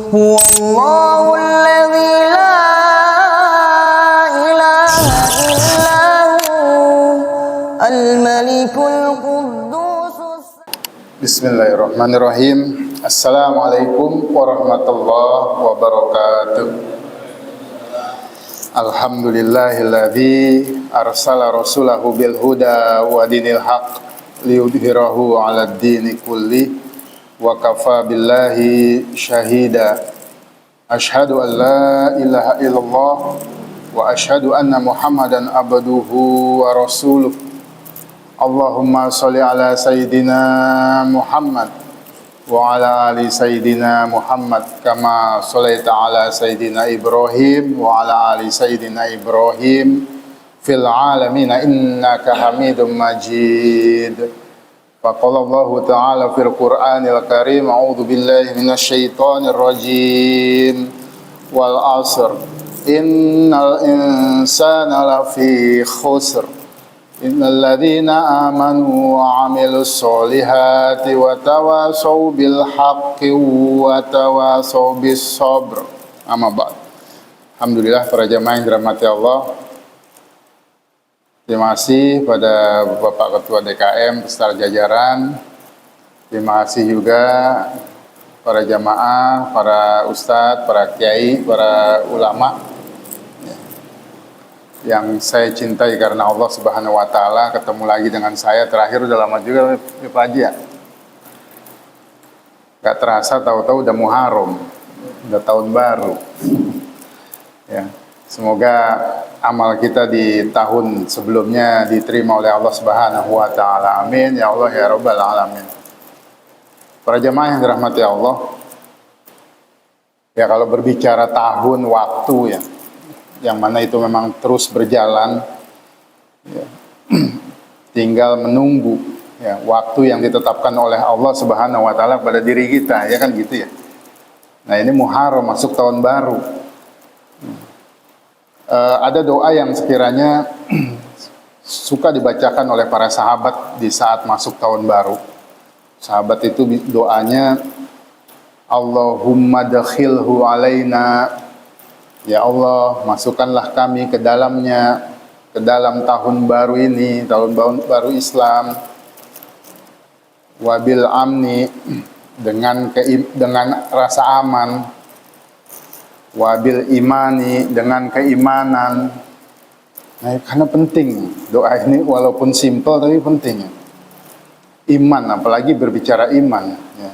Huwallahu alladzi la ilaha illa hu al-malikul quddus. Bismillahirrahmanirrahim. Assalamualaikum warahmatullahi wabarakatuh. Alhamdulillahilladzi arsala rasulahu bil huda wa dinil haq liyudhhirahu 'alad dini kulli wa kafa billahi syahida. Asyhadu an la ilaha illallah wa asyhadu anna Muhammadan abduhu wa rasuluh. Allahumma sholli ala sayyidina Muhammad wa ala ali sayyidina Muhammad kama sholaita ala sayyidina Ibrahim wa ala ali sayyidina Ibrahim fil alamin innaka Hamidum Majid. Faqala Allah ta'ala fil Qur'anil Karim, a'udzu billahi minasy syaithanir rajim. Wal 'asr innal insana lafi khusr innal ladzina amanu wa 'amilus solihati wa tawasaw bil haqqi wa tawasaw bis sabr. Amma ba'd. Alhamdulillah para jamaah yang dirahmati Allah. Terima kasih pada Bapak Ketua DKM beserta jajaran. Terima kasih juga para jamaah, para ustadz, para kiai, para ulama yang saya cintai karena Allah Subhanahu wa taala. Ketemu lagi dengan saya terakhir udah lama juga Pak Haji ya. Gak terasa tahu-tahu udah Muharram, udah tahun baru. Ya, semoga amal kita di tahun sebelumnya diterima oleh Allah Subhanahu wa taala. Amin ya Allah ya rabbal alamin. Para jemaah yang dirahmati Allah. Ya, kalau berbicara tahun waktu ya, yang mana itu memang terus berjalan, ya, tinggal menunggu ya waktu yang ditetapkan oleh Allah Subhanahu wa taala pada diri kita, ya kan gitu ya. Nah, ini Muharram masuk tahun baru. Ada doa yang sekiranya suka dibacakan oleh para sahabat di saat masuk tahun baru. Sahabat itu doanya, Allahumma dakhilhu alaina. Ya Allah, masukkanlah kami ke dalamnya, ke dalam tahun baru ini, tahun baru Islam. Wabil amni, dengan rasa aman. Wabil imani, dengan keimanan. Nah, karena penting doa ini, walaupun simpel tapi penting. Iman, apalagi berbicara iman. Ya.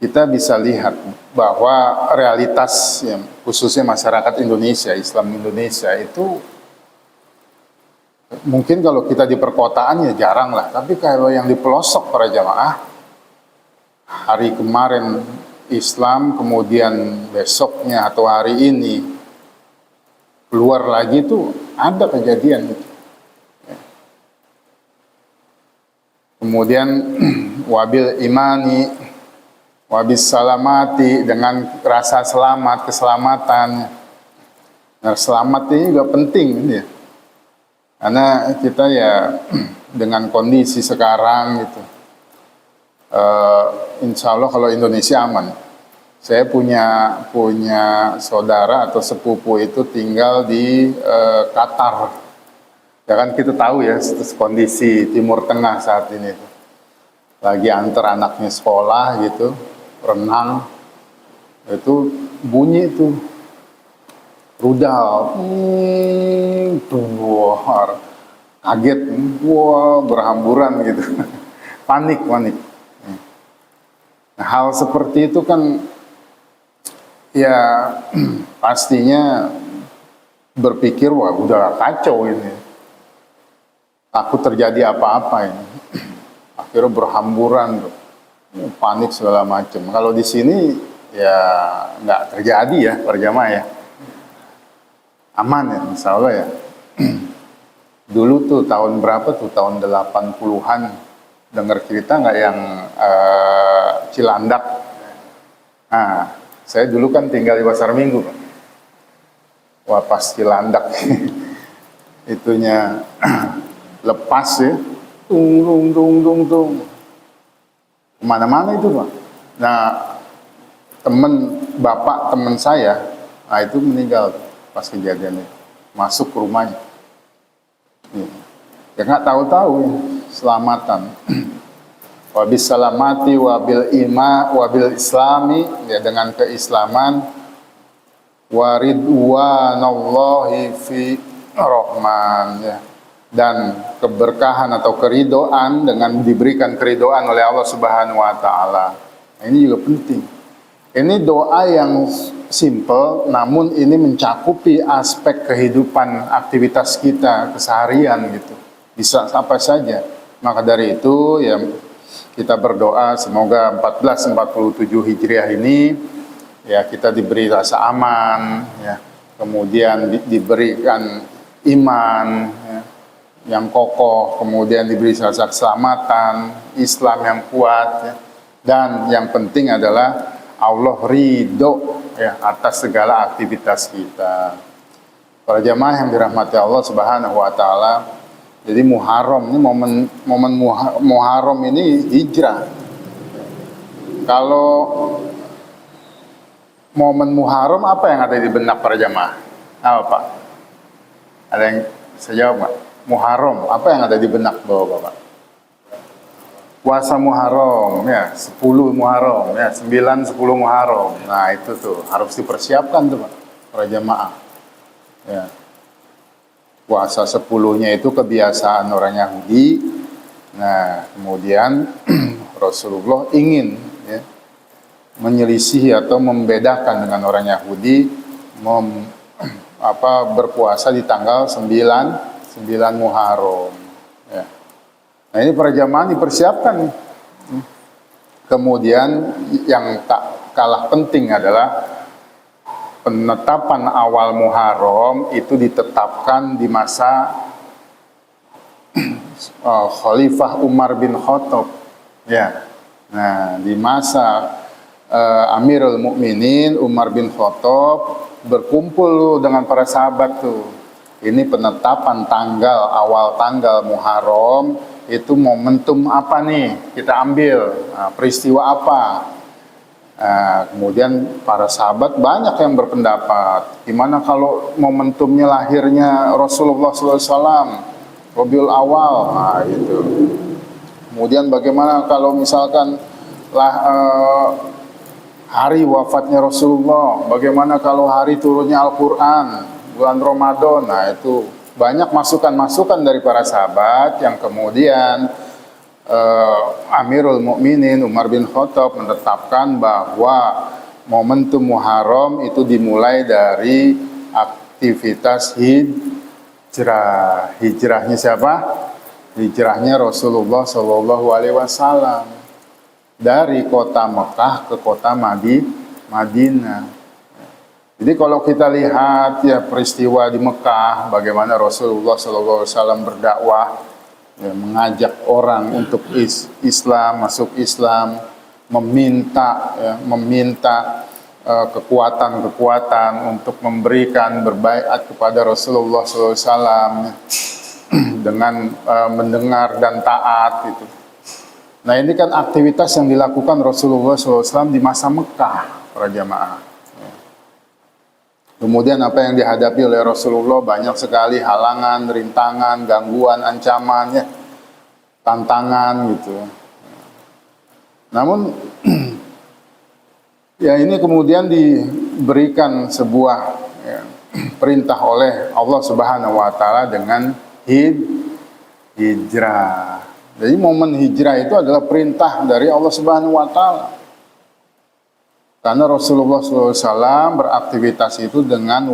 Kita bisa lihat bahwa realitas ya, khususnya masyarakat Indonesia, Islam Indonesia itu mungkin kalau kita di perkotaan ya jarang lah, tapi kalau yang di pelosok para jamaah, hari kemarin Islam, kemudian besoknya atau hari ini keluar lagi tuh ada kejadian gitu. Kemudian wabil imani, wabis salamati, dengan rasa selamat, keselamatan. Nah, selamat ini juga penting ya. Karena kita ya dengan kondisi sekarang gitu, insya Allah kalau Indonesia aman. Saya punya saudara atau sepupu itu tinggal di Qatar. Ya kan kita tahu ya kondisi Timur Tengah saat ini. Lagi antar anaknya sekolah gitu, renang, itu bunyi itu rudal, wah, kaget, wah, berhamburan gitu, panik. Nah, hal seperti itu kan ya pastinya berpikir, wah udah kacau ini, takut terjadi apa-apa ini. Akhirnya berhamburan, panik segala macam. Kalau di sini ya nggak terjadi ya, berjamaah ya, aman ya, insya Allah ya. Dulu tuh tahun berapa tuh, tahun 80-an, dengar cerita nggak yang Cilandak? Nah, saya dulu kan tinggal di Pasar Minggu. Wah, pas Cilandak itunya lepas ya, tung. Kemana-mana itu Pak. Nah, bapak teman saya, nah itu meninggal pas kejadian itu, masuk ke rumahnya. Ya nggak tahu-tahu ya, selamatan. Wabil salamati wabil islami, ya dengan keislaman, waridwanallahi fi rahman, ya, dan keberkahan atau keridoan dengan diberikan keridoan oleh Allah Subhanahu wa taala. Nah, ini juga penting. Ini doa yang simple, namun ini mencakupi aspek kehidupan aktivitas kita keseharian gitu. Bisa apa saja. Maka dari itu ya kita berdoa semoga 1447 Hijriah ini ya kita diberi rasa aman, ya, kemudian diberikan iman, ya, yang kokoh, kemudian diberi rasa keselamatan, Islam yang kuat, ya, dan yang penting adalah Allah ridho, ya, atas segala aktivitas kita. Para jamaah yang dirahmati Allah Subhanahu wa taala, jadi Muharram ini momen Muharram ini hijrah. Kalau momen Muharram apa yang ada di benak para jamaah? Apa Pak? Ada yang saya jawab Pak? Muharram, apa yang ada di benak Bapak? Puasa Muharram, ya, 10 Muharram, ya, 9, 10 Muharram. Nah itu tuh harus dipersiapkan tuh Pak, para jamaah. Ya. Puasa 10-nya itu kebiasaan orang Yahudi. Nah, kemudian Rasulullah ingin, ya, menyelisihi atau membedakan dengan orang Yahudi, berpuasa di tanggal 9 Muharram. Ya. Nah, ini para jamaah dipersiapkan. Kemudian yang tak kalah penting adalah penetapan awal Muharram itu ditetapkan di masa Khalifah Umar bin Khattab, ya. Nah, di masa Amirul Mukminin Umar bin Khattab berkumpul dengan para sahabat tuh. Ini penetapan awal tanggal Muharram itu momentum apa nih kita ambil, peristiwa apa. Kemudian para sahabat banyak yang berpendapat, gimana kalau momentumnya lahirnya Rasulullah SAW, Rabiul Awal, nah itu. Kemudian bagaimana kalau misalkan hari wafatnya Rasulullah, bagaimana kalau hari turunnya Al-Quran, bulan Ramadan, nah itu banyak masukan-masukan dari para sahabat yang kemudian Amirul Mukminin Umar bin Khattab menetapkan bahwa momentum Muharram itu dimulai dari aktivitas hijrah. Hijrahnya siapa? Hijrahnya Rasulullah Shallallahu Alaihi Wasallam dari kota Mekah ke kota Madinah. Jadi kalau kita lihat ya peristiwa di Mekah, bagaimana Rasulullah Shallallahu Alaihi Wasallam berdakwah, ya, mengajak orang untuk Islam, masuk Islam, meminta kekuatan-kekuatan untuk memberikan berbaiat kepada Rasulullah SAW dengan mendengar dan taat itu. Nah ini kan aktivitas yang dilakukan Rasulullah SAW di masa Mekah, para jamaah. Kemudian apa yang dihadapi oleh Rasulullah banyak sekali halangan, rintangan, gangguan, ancaman, ya, tantangan gitu. Namun ya ini kemudian diberikan sebuah, ya, perintah oleh Allah Subhanahu wa taala dengan hijrah. Jadi momen hijrah itu adalah perintah dari Allah Subhanahu wa taala. Karena Rasulullah SAW beraktivitas itu dengan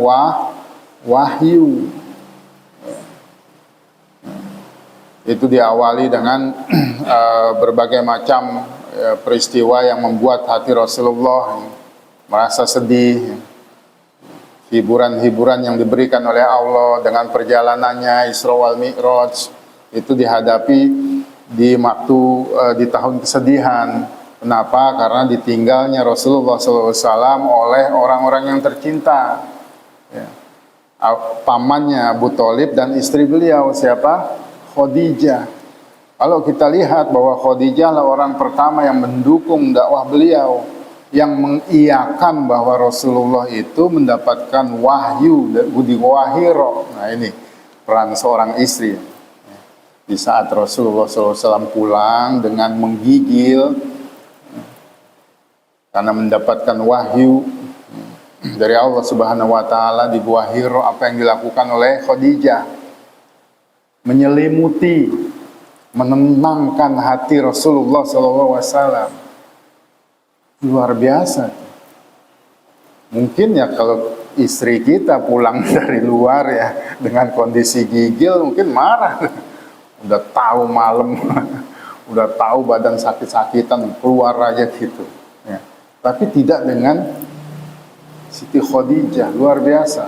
wahyu. Itu diawali dengan berbagai macam peristiwa yang membuat hati Rasulullah merasa sedih. Hiburan-hiburan yang diberikan oleh Allah dengan perjalanannya Isra wal Mi'raj itu dihadapi di tahun kesedihan. Kenapa? Karena ditinggalnya Rasulullah SAW oleh orang-orang yang tercinta, ya. Pamannya Abu Thalib dan istri beliau siapa? Khadijah. Kalau kita lihat bahwa Khadijah lah orang pertama yang mendukung dakwah beliau, yang mengiyakan bahwa Rasulullah itu mendapatkan wahyu di wahiro. Nah ini peran seorang istri. Di saat Rasulullah SAW pulang dengan menggigil karena mendapatkan wahyu dari Allah Subhanahu wa taala di Gua Hiro, apa yang dilakukan oleh Khadijah? Menyelimuti, menenangkan hati Rasulullah SAW. Luar biasa. Mungkin ya kalau istri kita pulang dari luar ya dengan kondisi gigil mungkin marah. Udah tahu malam, udah tahu badan sakit-sakitan, keluar aja gitu. Ya. Tapi tidak dengan Siti Khadijah, luar biasa.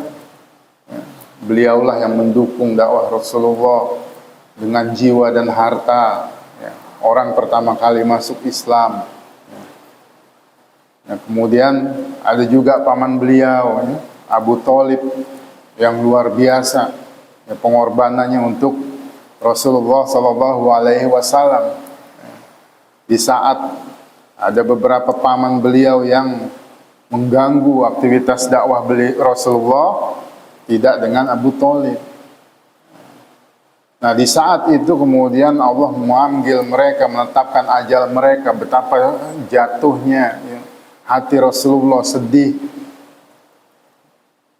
Ya. Beliaulah yang mendukung dakwah Rasulullah dengan jiwa dan harta. Ya. Orang pertama kali masuk Islam. Ya. Nah, kemudian ada juga paman beliau, ya, Abu Thalib, yang luar biasa. Ya, pengorbanannya untuk Rasulullah Sallallahu Alaihi Wasallam. Ya. Di saat ada beberapa paman beliau yang mengganggu aktivitas dakwah Rasulullah, tidak dengan Abu Thalib. Nah, di saat itu kemudian Allah memanggil mereka, menetapkan ajal mereka. Betapa jatuhnya ya, hati Rasulullah, sedih.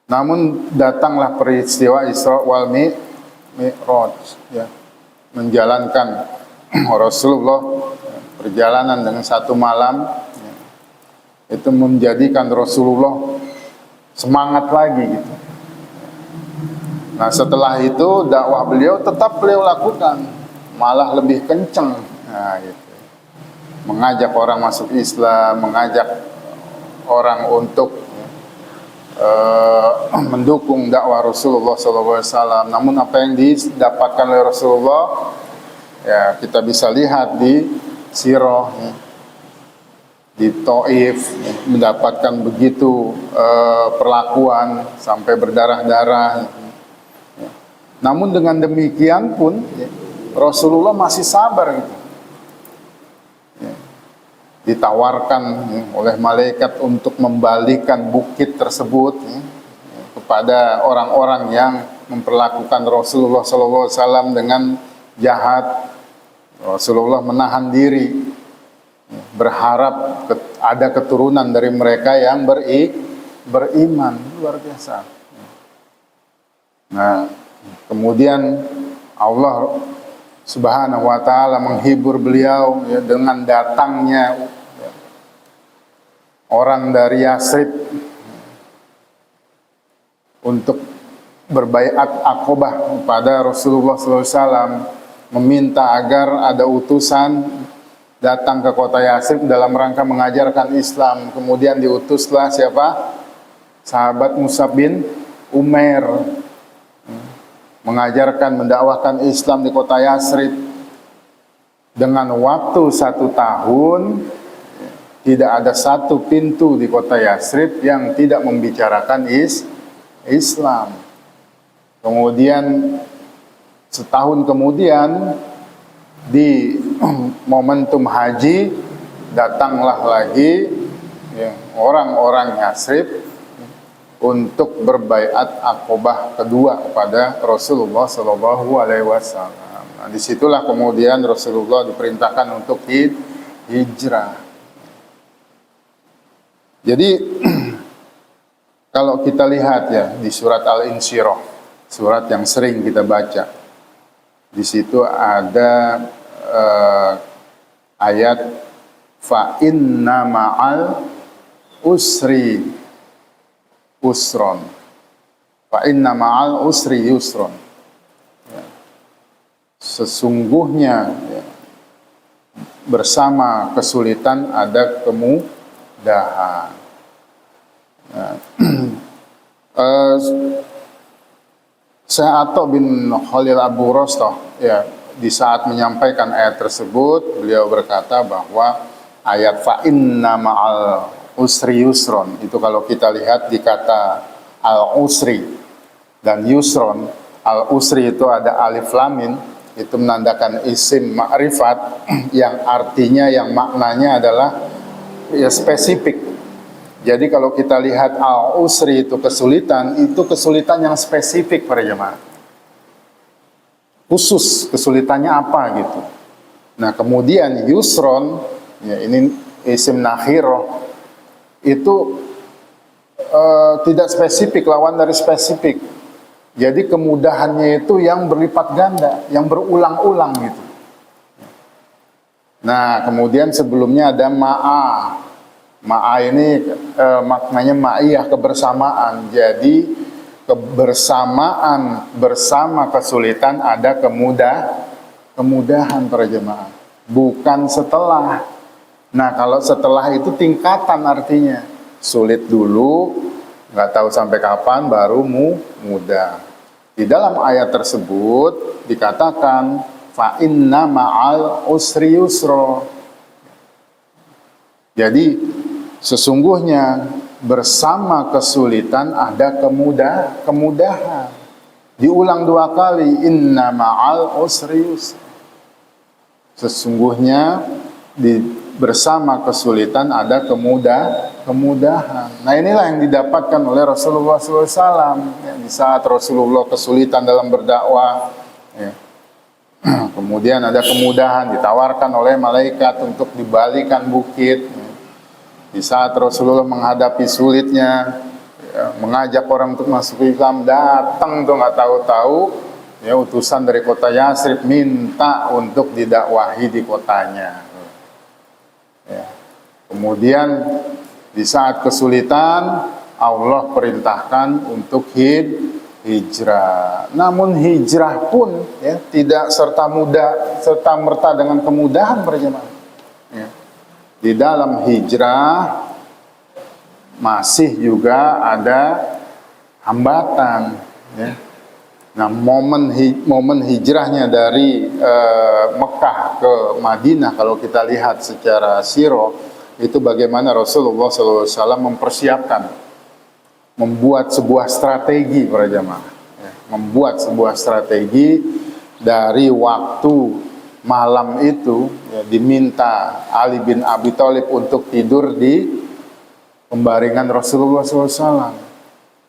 Namun datanglah peristiwa Isra wal Mi'raj, ya, menjalankan Rasulullah perjalanan dengan satu malam. Itu menjadikan Rasulullah semangat lagi gitu. Nah, setelah itu dakwah beliau tetap beliau lakukan, malah lebih kenceng. Nah, gitu. Mengajak orang masuk Islam, mengajak orang untuk mendukung dakwah Rasulullah SAW. Namun apa yang didapatkan oleh Rasulullah, ya kita bisa lihat di sirah. Di Taif mendapatkan begitu perlakuan sampai berdarah-darah. Namun dengan demikian pun Rasulullah masih sabar gitu. Ditawarkan oleh malaikat untuk membalikan bukit tersebut kepada orang-orang yang memperlakukan Rasulullah SAW dengan jahat. Rasulullah menahan diri, berharap ada keturunan dari mereka yang beriman. Luar biasa. Nah, kemudian Allah Subhanahu wa ta'ala menghibur beliau ya, dengan datangnya ya, orang dari Yasrib untuk berbaiat Aqobah kepada Rasulullah SAW, meminta agar ada utusan datang ke kota Yasrib dalam rangka mengajarkan Islam. Kemudian diutuslah siapa? Sahabat Mus'ab bin Umair mengajarkan, mendakwahkan Islam di kota Yasrib. Dengan waktu 1 tahun, tidak ada satu pintu di kota Yasrib yang tidak membicarakan Islam. Kemudian setahun kemudian di momentum haji datanglah lagi ya, orang-orang Yasrib untuk berbaiat Aqobah kedua kepada Rasulullah Sallallahu Alaihi Wasallam. Nah, disitulah kemudian Rasulullah diperintahkan untuk hijrah. Jadi kalau kita lihat ya di surat Al-Insyirah, surat yang sering kita baca, di situ ada ayat fa inna ma'al usri usron, fa inna ma'al usri yusron. Ya. Sesungguhnya ya, bersama kesulitan ada kemudahan. Ya. Syekh bin Khalil Abu Rostah ya, di saat menyampaikan ayat tersebut, beliau berkata bahwa ayat fa inna ma'al usri yusron itu kalau kita lihat di kata al usri dan yusron, al usri itu ada alif lam mim, itu menandakan isim ma'rifat yang artinya, yang maknanya adalah ya spesifik, Jadi kalau kita lihat al-usri itu kesulitan yang spesifik para jemaah. Khusus kesulitannya apa gitu. Nah kemudian yusron, ya ini isim nakhiroh, itu tidak spesifik, lawan dari spesifik. Jadi kemudahannya itu yang berlipat ganda, yang berulang-ulang gitu. Nah kemudian sebelumnya ada ma'a. Ma'a ini maknanya ma'iyah, kebersamaan. Jadi kebersamaan bersama kesulitan ada kemudahan para jemaah. Bukan setelah. Nah kalau setelah itu tingkatan artinya. Sulit dulu, nggak tahu sampai kapan, baru mudah. Di dalam ayat tersebut dikatakan fa inna ma'al usri yusra. Jadi sesungguhnya bersama kesulitan ada kemudahan. Diulang 2 kali, inna ma'al usri yusra. Sesungguhnya bersama kesulitan ada kemudahan. Nah inilah yang didapatkan oleh Rasulullah SAW ya, di saat Rasulullah kesulitan dalam berdakwah. Ya. Kemudian ada kemudahan, ditawarkan oleh malaikat untuk dibalikan bukit. Ya. Di saat Rasulullah menghadapi sulitnya, ya, mengajak orang untuk masuk Islam, datang tuh nggak tahu-tahu, ya utusan dari kota Yasrib minta untuk didakwahi di kotanya. Ya. Kemudian di saat kesulitan Allah perintahkan untuk hijrah. Namun hijrah pun ya, tidak serta merta dengan kemudahan berjemaah. Ya. Di dalam hijrah masih juga ada hambatan. Ya. Nah momen hijrahnya dari Mekah ke Madinah kalau kita lihat secara sirah itu bagaimana Rasulullah SAW mempersiapkan, membuat sebuah strategi para jamaah, ya, membuat sebuah strategi dari waktu malam itu ya, diminta Ali bin Abi Thalib untuk tidur di pembaringan Rasulullah SAW.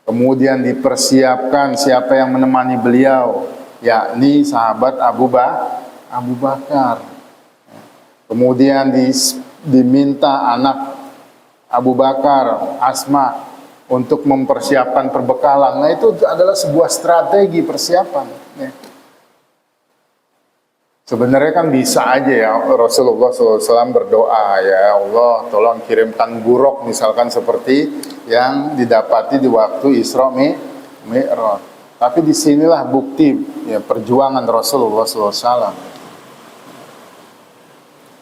Kemudian dipersiapkan siapa yang menemani beliau, yakni sahabat Abu Bakar. Kemudian diminta anak Abu Bakar, Asma, untuk mempersiapkan perbekalan. Nah itu adalah sebuah strategi persiapan. Ya. Sebenarnya kan bisa aja ya Rasulullah SAW berdoa, ya Allah tolong kirimkan buruk misalkan seperti yang didapati di waktu Isra Mi'raj. Tapi disinilah bukti ya, perjuangan Rasulullah SAW.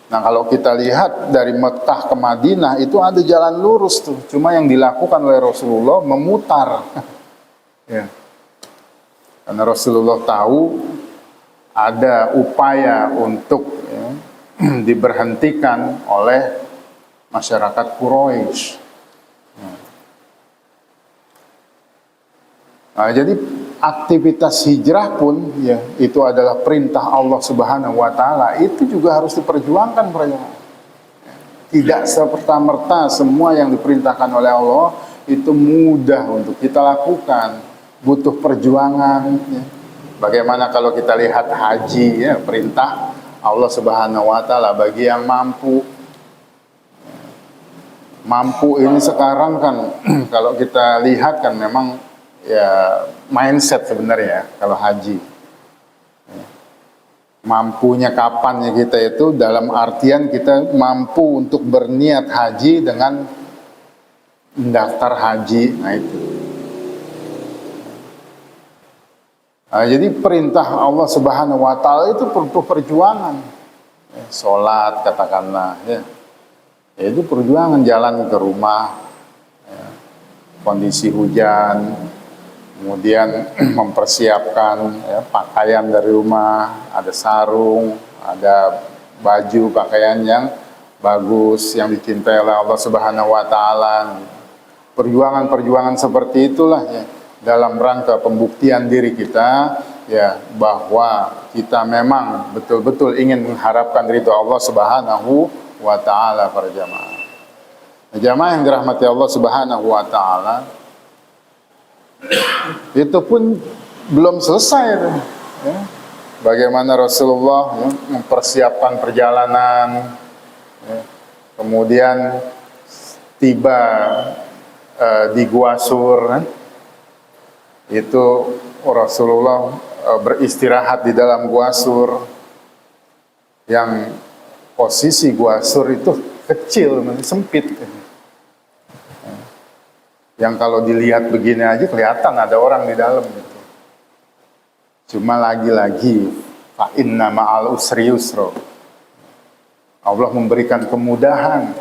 Nah kalau kita lihat dari Mekah ke Madinah itu ada jalan lurus tuh, cuma yang dilakukan oleh Rasulullah memutar. Ya. Karena Rasulullah tahu ada upaya untuk ya, diberhentikan oleh masyarakat Quraisy. Nah, jadi aktivitas hijrah pun ya itu adalah perintah Allah Subhanahu wa taala, itu juga harus diperjuangkan perjuangan. Tidak serta-merta semua yang diperintahkan oleh Allah itu mudah untuk kita lakukan, butuh perjuangan ya. Bagaimana kalau kita lihat haji ya, perintah Allah Subhanahu wa taala bagi yang mampu. Mampu ini sekarang kan kalau kita lihat kan memang ya mindset sebenarnya kalau haji. Mampunya kapan ya kita itu dalam artian kita mampu untuk berniat haji dengan mendaftar haji. Nah itu. Nah, jadi perintah Allah Subhanahu wa taala itu perlu perjuangan. Ya, sholat katakanlah ya. Ya itu perjuangan, jalan ke rumah. Ya, kondisi hujan, kemudian mempersiapkan ya, pakaian dari rumah, ada sarung, ada baju pakaian yang bagus yang dicintai oleh Allah Subhanahu wa taala. Perjuangan-perjuangan seperti itulah ya dalam rangka pembuktian diri kita ya bahwa kita memang betul-betul ingin mengharapkan ridho Allah Subhanahu wa taala para jamaah. Jamaah yang dirahmati Allah Subhanahu wa taala, itu pun belum selesai ya. Bagaimana Rasulullah ya, mempersiapkan perjalanan ya. Kemudian tiba di Gua Sur kan? Itu Rasulullah beristirahat di dalam Gua Sur, yang posisi Gua Sur itu kecil, sempit. Yang kalau dilihat begini aja kelihatan ada orang di dalam gitu. Cuma lagi-lagi fa inna ma'al usri yusra. Allah memberikan kemudahan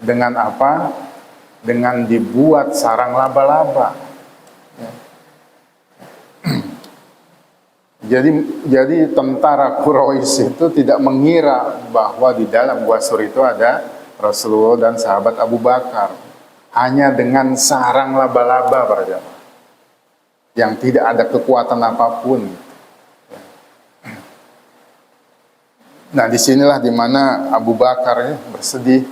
dengan apa? Dengan dibuat sarang laba-laba. Ya. Jadi tentara Quraisy itu tidak mengira bahwa di dalam Gua Sur itu ada Rasulullah dan sahabat Abu Bakar. Hanya dengan sarang laba-laba para jamaah, yang tidak ada kekuatan apapun. Nah, disinilah dimana Abu Bakar ya, bersedih,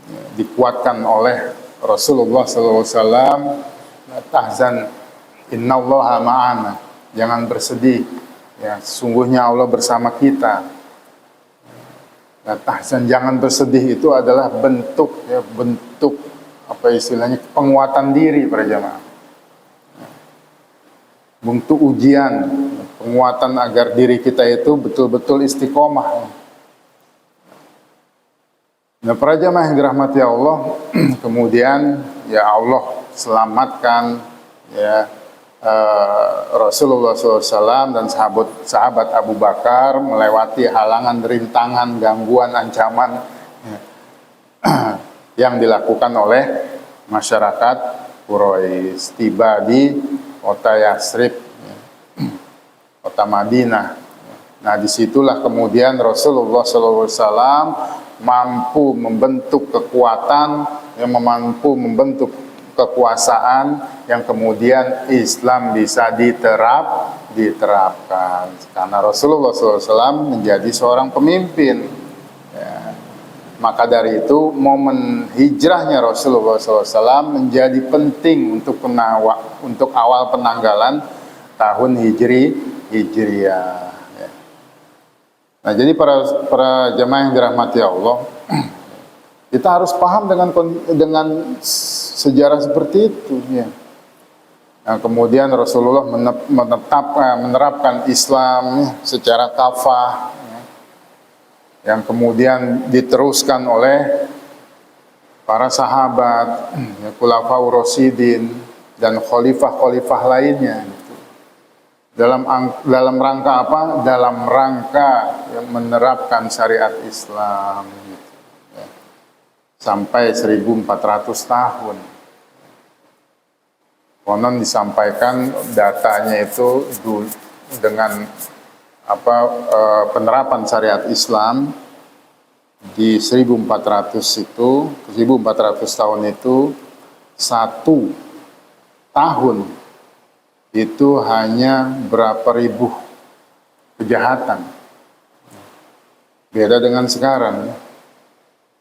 ya, dikuatkan oleh Rasulullah SAW. Tahzan, innallaha ma'ana. Jangan bersedih, ya, sesungguhnya Allah bersama kita. Nah, tahzan, jangan bersedih itu adalah bentuk, ya, bentuk apa istilahnya, penguatan diri para jamaah. Bentuk ujian, penguatan agar diri kita itu betul-betul istiqomah. Nah, para jamaah yang dirahmati Allah, kemudian ya Allah selamatkan ya Rasulullah SAW dan sahabat Abu Bakar melewati halangan, rintangan, gangguan, ancaman ya, yang dilakukan oleh masyarakat Quraisy. Tiba di kota Yatsrib, kota Madinah. Nah, disitulah kemudian Rasulullah SAW mampu membentuk kekuatan, yang mampu membentuk kekuasaan yang kemudian Islam bisa diterapkan. Karena Rasulullah SAW menjadi seorang pemimpin. Maka dari itu momen hijrahnya Rasulullah SAW menjadi penting untuk awal penanggalan tahun Hijriyah. Nah, jadi para jemaah yang dirahmati Allah, kita harus paham dengan sejarah seperti itu. Ya. Nah, kemudian Rasulullah menerapkan Islam ya, secara kafah. Yang kemudian diteruskan oleh para sahabat, ya, Khulafaur Rasyidin dan khalifah-khalifah lainnya. Gitu. Dalam rangka apa? Dalam rangka yang menerapkan syariat Islam. Gitu. Ya. Sampai 1400 tahun. Konon disampaikan datanya itu dengan penerapan syariat Islam di 1400 itu, 1400 tahun itu, 1 tahun itu hanya berapa ribu kejahatan. Beda dengan sekarang.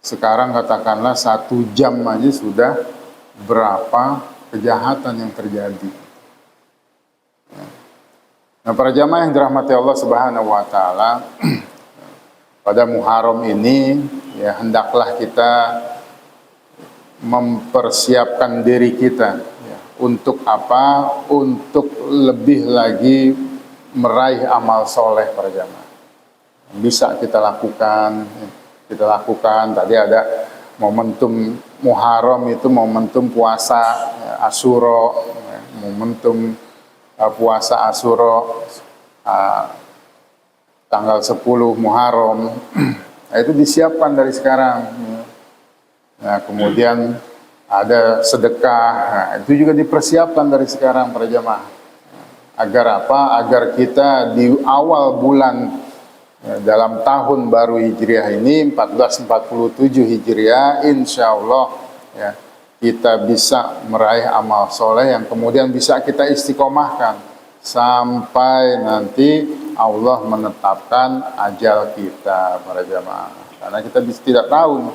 Sekarang katakanlah 1 jam aja sudah berapa kejahatan yang terjadi. Nah, para jamaah yang dirahmati Allah Subhanahu wa taala, pada Muharram ini ya hendaklah kita mempersiapkan diri kita ya, untuk apa? Untuk lebih lagi meraih amal soleh para jamaah. Bisa kita lakukan tadi ada momentum Muharram itu momentum puasa ya, Asyura ya, momentum puasa Asyura tanggal 10 Muharram. Nah, itu disiapkan dari sekarang. Nah, kemudian ada sedekah. Nah, itu juga dipersiapkan dari sekarang para jamaah. Agar apa? Agar kita di awal bulan ya, dalam tahun baru Hijriah ini 1447 Hijriah, insya Allah ya, kita bisa meraih amal soleh yang kemudian bisa kita istiqomahkan sampai nanti Allah menetapkan ajal kita para jamaah. Karena kita tidak tahu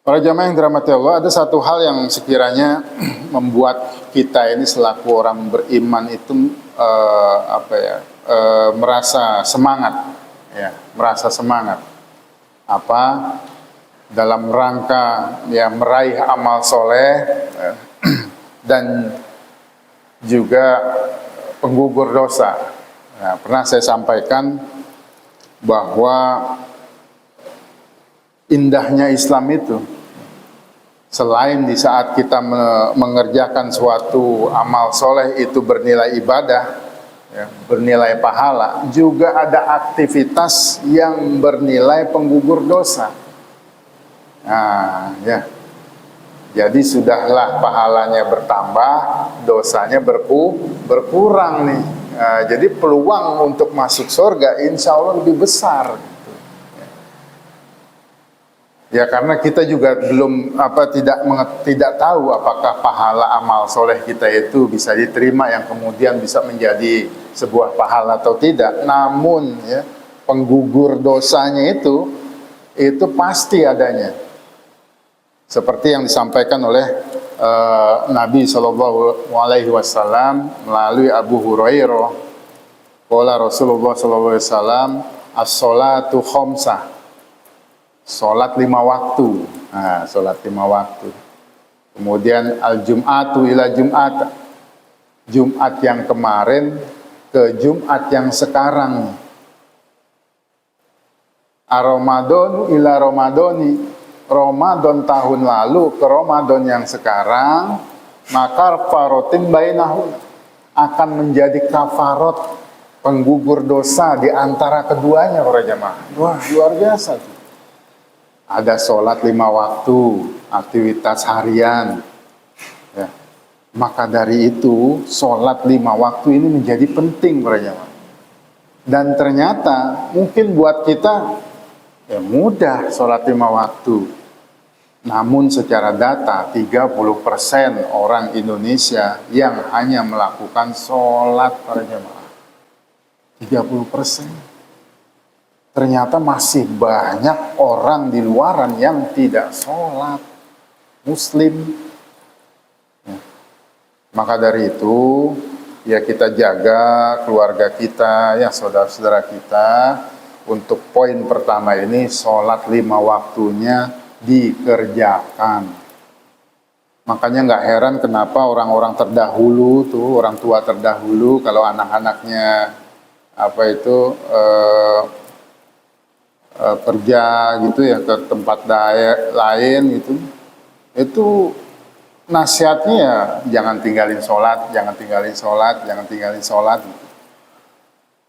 Para jamaah yang dirahmati Allah, ada satu hal yang sekiranya membuat kita ini selaku orang beriman itu merasa semangat, ya, merasa semangat. Apa? Dalam rangka ya meraih amal soleh dan juga penggugur dosa. Nah, pernah saya sampaikan bahwa indahnya Islam itu, selain di saat kita mengerjakan suatu amal soleh itu bernilai ibadah, ya, bernilai pahala, juga ada aktivitas yang bernilai penggugur dosa. Nah, ya. Jadi sudahlah pahalanya bertambah, dosanya berkurang nih. Nah, jadi peluang untuk masuk surga insya Allah lebih besar. Ya karena kita juga belum tidak tahu apakah pahala amal soleh kita itu bisa diterima yang kemudian bisa menjadi sebuah pahala atau tidak. Namun ya penggugur dosanya itu pasti adanya. Seperti yang disampaikan oleh Nabi Shallallahu Alaihi Wasallam melalui Abu Hurairah, qala Rasulullah Shallallahu Alaihi Wasallam, as-sholatu khomsah, sholat 5 waktu. Nah, sholat 5 waktu. Kemudian al-jum'atu ila jum'at, Jumat yang kemarin ke Jumat yang sekarang. Ar-Ramadhanu ila Ramadhani, Ramadan tahun lalu ke Ramadan yang sekarang, maka farotin bainahu, akan menjadi kafarot, penggugur dosa di antara keduanya para jamaah. Wah, luar biasa tuh. Ada sholat 5 waktu, aktivitas harian. Ya. Maka dari itu, sholat 5 waktu ini menjadi penting para jamaah. Dan ternyata mungkin buat kita ya mudah sholat 5 waktu. Namun secara data 30% orang Indonesia yang hanya melakukan sholat para jamaah. 30%. Ternyata masih banyak orang di luaran yang tidak sholat. Muslim. Ya. Maka dari itu ya kita jaga keluarga kita, ya saudara-saudara kita. Untuk poin pertama ini, sholat 5 waktunya dikerjakan. Makanya nggak heran kenapa orang-orang terdahulu tuh, orang tua terdahulu, kalau anak-anaknya kerja gitu ya ke tempat lain gitu, itu nasihatnya ya jangan tinggalin sholat, jangan tinggalin sholat, jangan tinggalin sholat. Gitu.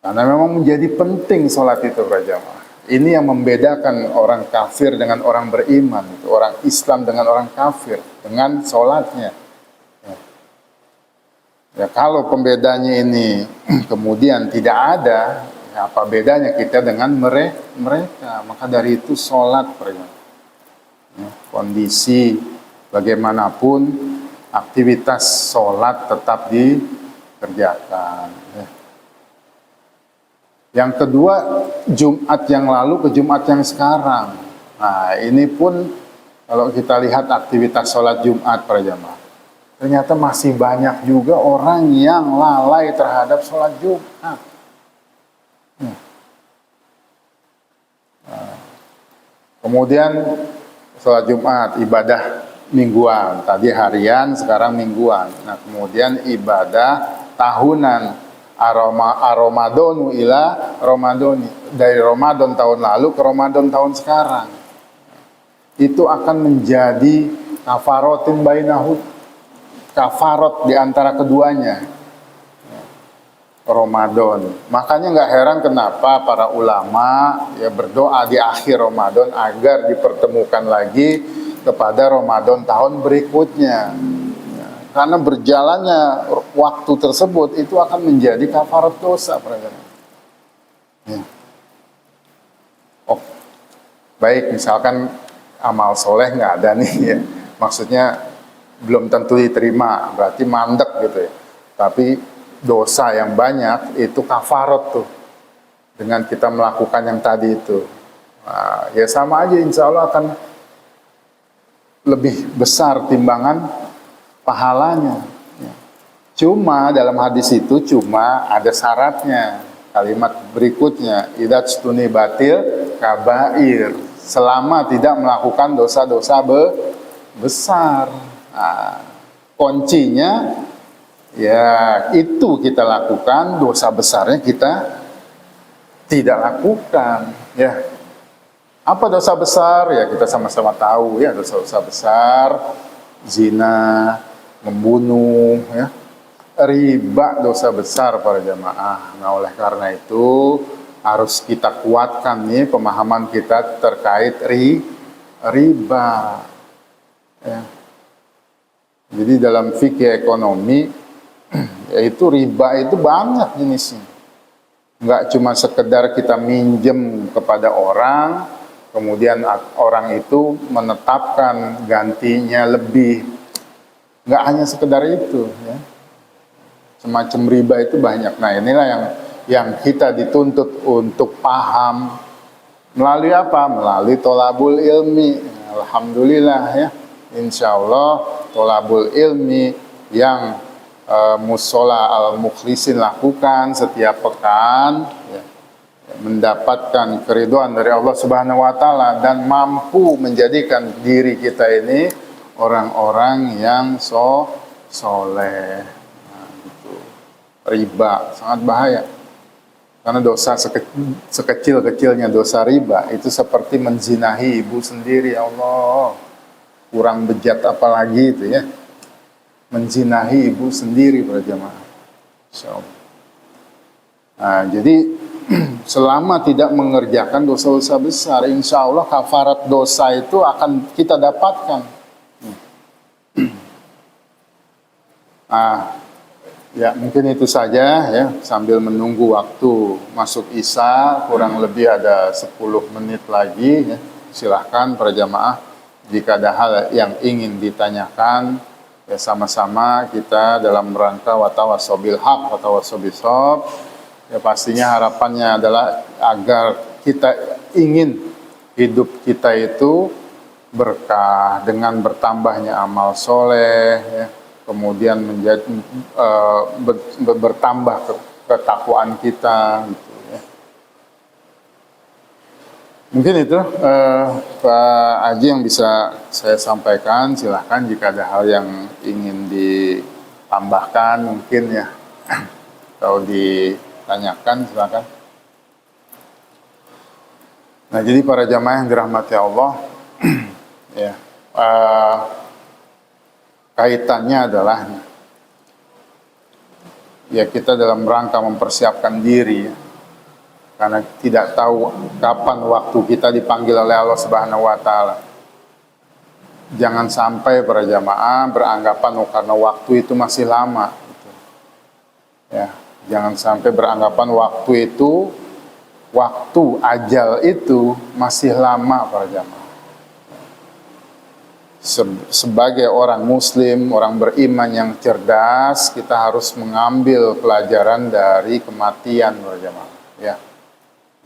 Karena memang menjadi penting sholat itu para jamaah. Ini yang membedakan orang kafir dengan orang beriman, orang Islam dengan orang kafir, dengan sholatnya. Ya, kalau pembedanya ini kemudian tidak ada, ya apa bedanya kita dengan mereka? Maka dari itu sholat, ya, kondisi bagaimanapun, aktivitas sholat tetap dikerjakan. Ya. Yang kedua, Jumat yang lalu ke Jumat yang sekarang. Nah, ini pun kalau kita lihat aktivitas sholat Jumat para jamaah, ternyata masih banyak juga orang yang lalai terhadap sholat Jumat. Kemudian sholat Jumat, ibadah mingguan. Tadi harian, sekarang mingguan. Nah, kemudian ibadah tahunan. Ar-Ramadhanu ila Ramadhani, dari Ramadan tahun lalu ke Ramadan tahun sekarang. Itu akan menjadi kafarotin bainahu, kafarot di antara keduanya. Ramadan. Makanya nggak heran kenapa para ulama ya berdoa di akhir Ramadan agar dipertemukan lagi kepada Ramadan tahun berikutnya. Karena berjalannya waktu tersebut itu akan menjadi kafarat dosa. Ya. Oh, baik, misalkan amal soleh nggak ada nih, ya. Maksudnya belum tentu diterima, berarti mandek gitu ya. Tapi dosa yang banyak itu kafarat tuh dengan kita melakukan yang tadi itu. Nah, ya sama aja, insya Allah akan lebih besar timbangan pahalanya. Ya. Cuma dalam hadis itu cuma ada syaratnya. Kalimat berikutnya, idatstuni batil kabair, selama tidak melakukan dosa-dosa besar. Nah, kuncinya ya itu kita lakukan, dosa besarnya kita tidak lakukan. Ya, apa dosa besar? Ya kita sama-sama tahu ya, dosa-dosa besar, zina, membunuh, ya, riba dosa besar para jamaah. Nah oleh karena itu harus kita kuatkan nih pemahaman kita terkait riba. Ya. Jadi dalam fikih ekonomi yaitu riba itu banyak jenisnya. Enggak cuma sekedar kita minjem kepada orang, kemudian orang itu menetapkan gantinya lebih. Enggak hanya sekedar itu, ya. Semacam riba itu banyak. Nah inilah yang kita dituntut untuk paham melalui apa? Melalui tolabul ilmi. Alhamdulillah ya, insya Allah tolabul ilmi yang musola al-mukhlisin lakukan setiap pekan ya, mendapatkan keridhaan dari Allah Subhanahu wa taala dan mampu menjadikan diri kita ini orang-orang yang soleh. Nah, gitu. Riba sangat bahaya karena dosa sekecil-kecilnya dosa riba itu seperti menzinahi ibu sendiri. Ya Allah, kurang bejat apalagi itu ya, menzinahi ibu sendiri para jamaah. Insyaallah. Nah, jadi selama tidak mengerjakan dosa-dosa besar, insya Allah kafarat dosa itu akan kita dapatkan. Nah, ya mungkin itu saja ya, sambil menunggu waktu masuk Isya, kurang lebih ada 10 menit lagi ya. Silahkan para jamaah jika ada hal yang ingin ditanyakan, ya sama-sama kita dalam rangka watawasobil haq, watawasobil shob. Ya pastinya harapannya adalah agar kita ingin hidup kita itu berkah dengan bertambahnya amal soleh, ya. Kemudian menjadi bertambah ketakwaan kita, gitu, ya. Mungkin itu Pak Haji yang bisa saya sampaikan. Silahkan jika ada hal yang ingin ditambahkan mungkin ya, atau ditanyakan silakan. Nah jadi para jamaah yang dirahmati Allah, ya kaitannya adalah ya kita dalam rangka mempersiapkan diri ya. Karena tidak tahu kapan waktu kita dipanggil oleh Allah Subhanahu wa taala. Jangan sampai para jamaah beranggapan karena waktu itu masih lama gitu. Ya, jangan sampai beranggapan waktu ajal itu masih lama para jamaah. Sebagai orang muslim, orang beriman yang cerdas, kita harus mengambil pelajaran dari kematian para jamaah, ya.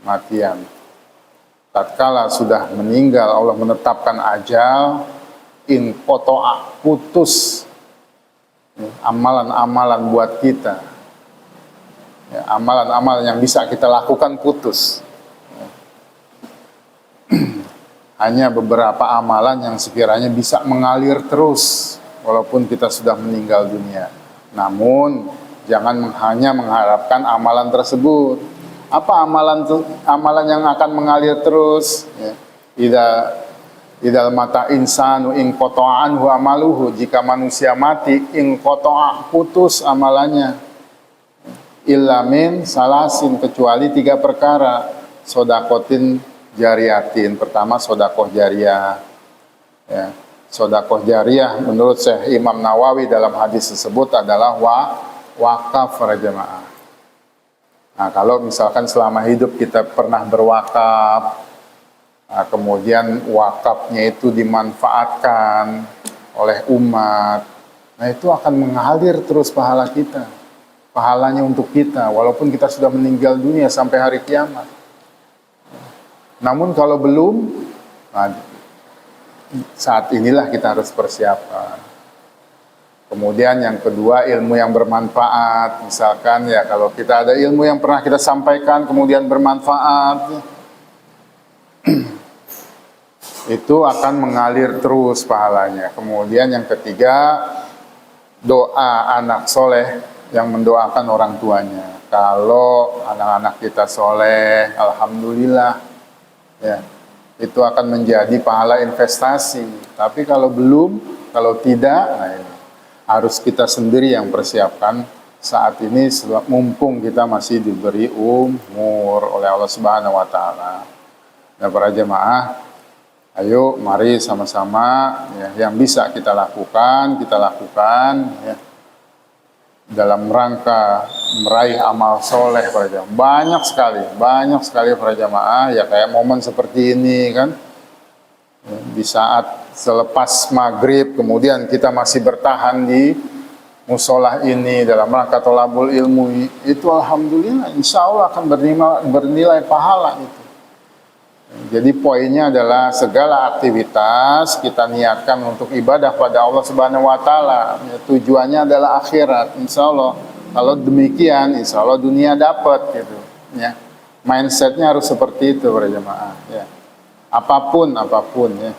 Kematian. Tatkala sudah meninggal, Allah menetapkan ajal, in qata'a, putus amalan-amalan buat kita. Ya, amalan-amalan yang bisa kita lakukan putus. Ya. Hanya beberapa amalan yang sekiranya bisa mengalir terus walaupun kita sudah meninggal dunia. Namun jangan hanya mengharapkan amalan tersebut. Apa amalan yang akan mengalir terus? Ya. Idal mata insanu in qata'a anhu amaluhu, jika manusia mati in qata'a, putus amalannya. Illa min salasin, kecuali 3 perkara. Sodakotin jariyatin, pertama sodakoh jariyah. Ya. Sodakoh jariyah menurut Syekh Imam Nawawi dalam hadis tersebut adalah wakaf para jamaah. Nah, kalau misalkan selama hidup kita pernah berwakaf, nah, kemudian wakafnya itu dimanfaatkan oleh umat, nah itu akan mengalir terus pahala kita, pahalanya untuk kita, walaupun kita sudah meninggal dunia sampai hari kiamat. Namun kalau belum, nah, saat inilah kita harus persiapkan. Kemudian yang kedua, ilmu yang bermanfaat. Misalkan ya, kalau kita ada ilmu yang pernah kita sampaikan kemudian bermanfaat, itu akan mengalir terus pahalanya. Kemudian yang ketiga, doa anak soleh yang mendoakan orang tuanya. Kalau anak-anak kita soleh, alhamdulillah, ya, itu akan menjadi pahala investasi. Tapi kalau belum, kalau tidak, nah ini harus kita sendiri yang persiapkan saat ini, mumpung kita masih diberi umur oleh Allah Subhanahu wa taala. Nah, para jemaah, ayo mari sama-sama ya, yang bisa kita lakukan ya, dalam rangka meraih amal soleh para jemaah. Banyak sekali para jemaah ya, kayak momen seperti ini kan, di saat selepas maghrib kemudian kita masih bertahan di musolah ini dalam rangka tholabul ilmu, itu alhamdulillah insya Allah akan bernilai pahala itu. Jadi poinnya adalah segala aktivitas kita niatkan untuk ibadah pada Allah Subhanahu wa taala, ya, tujuannya adalah akhirat insya Allah. Kalau demikian insya Allah dunia dapat gitu ya. Mindsetnya harus seperti itu para jemaah ya. Apapun ya.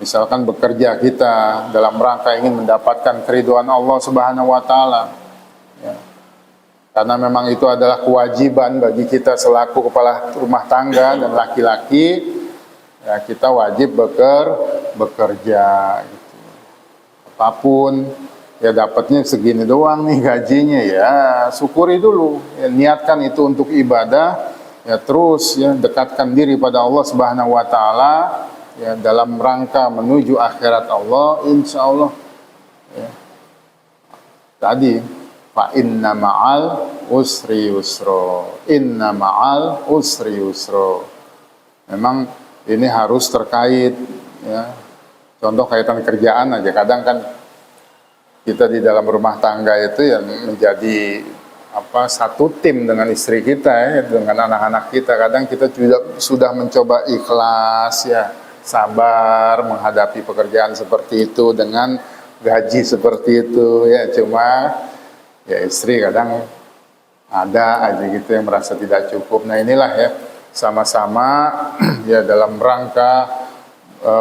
Misalkan bekerja kita dalam rangka ingin mendapatkan keridhaan Allah Subhanahu wa taala. Ya. Karena memang itu adalah kewajiban bagi kita selaku kepala rumah tangga dan laki-laki, ya, kita wajib bekerja gitu. Apapun ya, dapatnya segini doang nih gajinya, ya syukuri dulu. Ya, niatkan itu untuk ibadah, ya terus ya dekatkan diri pada Allah Subhanahu wa taala. Ya, dalam rangka menuju akhirat Allah, insya Allah ya. Tadi fa inna ma'al usri yusra, inna ma'al usri yusra. Memang ini harus terkait ya. Contoh kaitan kerjaan aja, kadang kan kita di dalam rumah tangga itu yang menjadi satu tim dengan istri kita ya, dengan anak-anak kita. Kadang kita juga sudah mencoba ikhlas ya, sabar menghadapi pekerjaan seperti itu dengan gaji seperti itu ya, cuma ya istri kadang ada aja gitu yang merasa tidak cukup. Nah inilah ya, sama-sama ya dalam rangka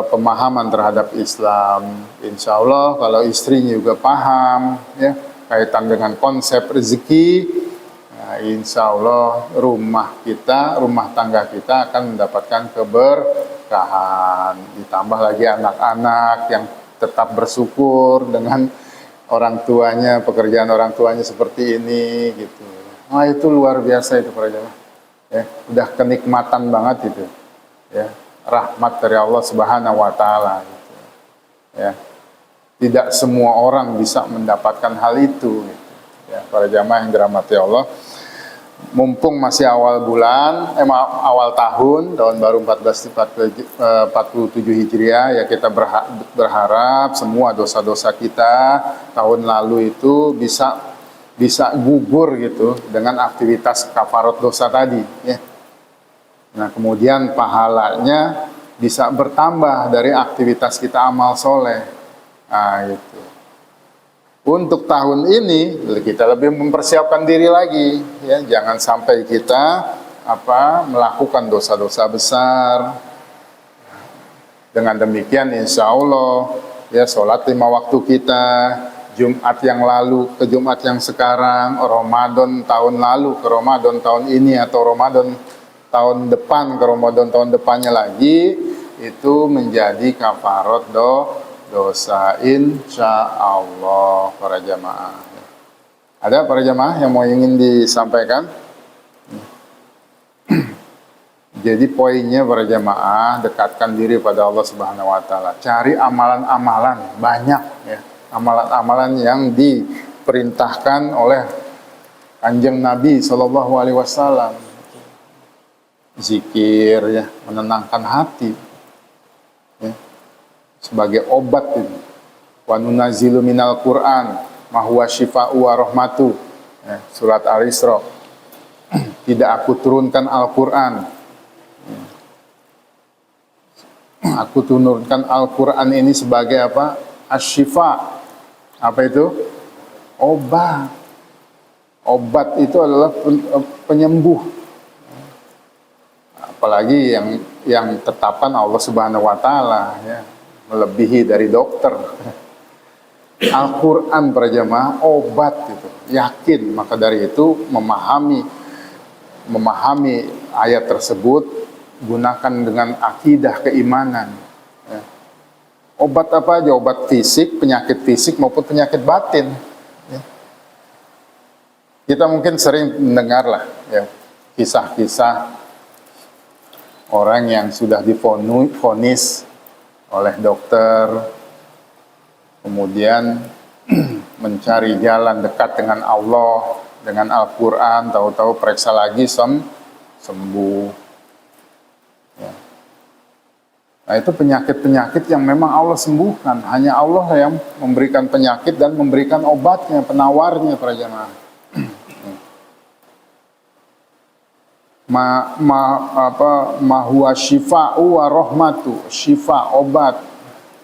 pemahaman terhadap Islam. Insya Allah kalau istrinya juga paham ya kaitan dengan konsep rezeki, nah, insya Allah rumah tangga kita akan mendapatkan keberkahan. Ditambah lagi anak-anak yang tetap bersyukur dengan orang tuanya, pekerjaan orang tuanya seperti ini gitu. Nah itu luar biasa itu para jemaah. Ya, udah kenikmatan banget itu. Ya, rahmat dari Allah Subhanahu wa taala gitu. Ya. Tidak semua orang bisa mendapatkan hal itu gitu. Ya, para jemaah yang dirahmati Allah. Mumpung masih awal bulan, awal tahun baru 1447 Hijriah, ya kita berharap semua dosa-dosa kita tahun lalu itu bisa gugur gitu dengan aktivitas kafarat dosa tadi ya. Nah, kemudian pahalanya bisa bertambah dari aktivitas kita amal soleh. Nah, gitu. Untuk tahun ini kita lebih mempersiapkan diri lagi ya, jangan sampai kita melakukan dosa-dosa besar. Dengan demikian insya Allah ya sholat 5 waktu kita, Jumat yang lalu ke Jumat yang sekarang, Ramadan tahun lalu ke Ramadan tahun ini, atau Ramadan tahun depan ke Ramadan tahun depannya lagi, itu menjadi kafarat dosa insya Allah para jamaah. Ada para jamaah yang mau ingin disampaikan? Jadi poinnya para jamaah, dekatkan diri pada Allah Subhanahu wa taala. Cari amalan-amalan banyak ya. Amalan-amalan yang diperintahkan oleh Kanjeng Nabi Shallallahu alaihi wasallam. Zikir ya, menenangkan hati. Ya. Sebagai obat ini. Wa nunazzilu minal Qur'an ma huwa syifa'u wa rahmatu. Ya, surat Al-Isra. Tidak aku turunkan Al-Qur'an Aku turunkan Al-Quran ini sebagai apa? Asy-syifa. Apa itu? Obat. Obat itu adalah penyembuh. Apalagi yang tetapan Allah Subhanahu wa taala ya, melebihi dari dokter. Al-Quran para jamaah obat itu, yakin. Maka dari itu memahami ayat tersebut, gunakan dengan akidah keimanan ya. Obat apa aja? Obat fisik, penyakit fisik maupun penyakit batin ya. Kita mungkin sering mendengar lah ya, kisah-kisah orang yang sudah divonis oleh dokter, kemudian mencari jalan dekat dengan Allah, dengan Al-Quran, tahu-tahu periksa lagi sembuh. Ya. Nah itu penyakit-penyakit yang memang Allah sembuhkan. Hanya Allah yang memberikan penyakit dan memberikan obatnya, penawarnya para jemaah. Ma huwa syifa'u wa rahmatu, syifa obat.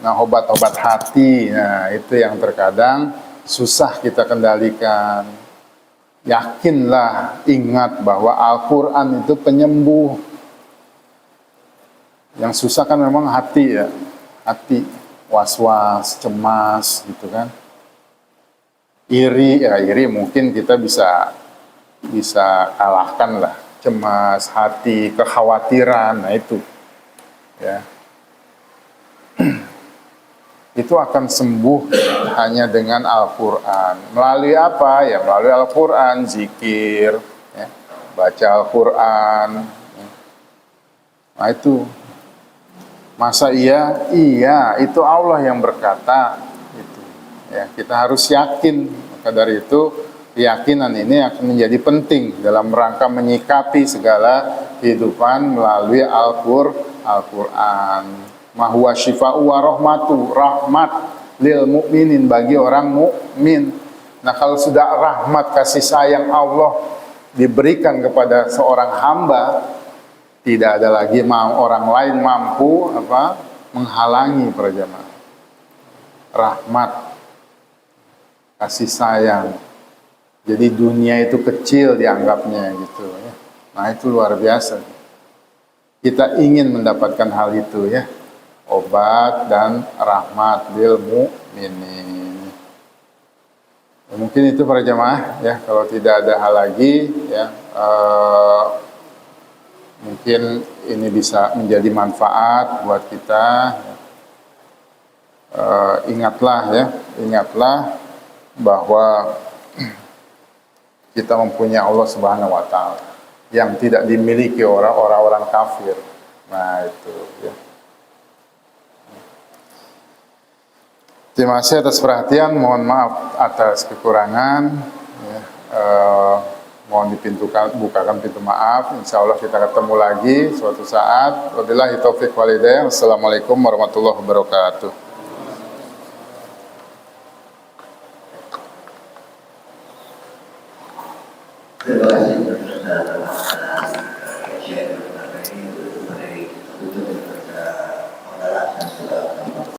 Nah obat-obat hati, nah itu yang terkadang susah kita kendalikan. Yakinlah, ingat bahwa Al-Quran itu penyembuh. Yang susah kan memang hati ya, hati was-was, cemas gitu kan. Iri, ya iri mungkin kita bisa kalahkan lah. Cemas, hati, kekhawatiran, nah itu ya. Itu akan sembuh hanya dengan Al-Quran. Melalui apa? Ya melalui Al-Quran, zikir, ya, baca Al-Quran. Ya. Nah itu, masa iya? Iya, itu Allah yang berkata. Itu. Ya, kita harus yakin. Maka dari itu, keyakinan ini akan menjadi penting dalam rangka menyikapi segala kehidupan melalui Al-Quran. Ma huwa syifa'u wa rahmatu, rahmat lil mu'minin, bagi orang mukmin. Nah kalau sudah rahmat kasih sayang Allah diberikan kepada seorang hamba, tidak ada lagi orang lain mampu menghalangi para jemaah. Rahmat, kasih sayang. Jadi dunia itu kecil dianggapnya gitu ya. Nah itu luar biasa. Kita ingin mendapatkan hal itu ya. Obat dan rahmat lil mu'minin. Ya, mungkin itu para jemaah ya. Kalau tidak ada hal lagi ya, mungkin ini bisa menjadi manfaat buat kita. Ingatlah bahwa kita mempunyai Allah Subhanahu wa taala yang tidak dimiliki orang-orang kafir. Nah, itu ya. Terima kasih atas perhatian, mohon maaf atas kekurangan ya. Mohon bukakan pintu maaf. Insya Allah kita ketemu lagi suatu saat. Wabillahi taufiq wal hidayah. Assalamualaikum warahmatullahi wabarakatuh. Terima kasih.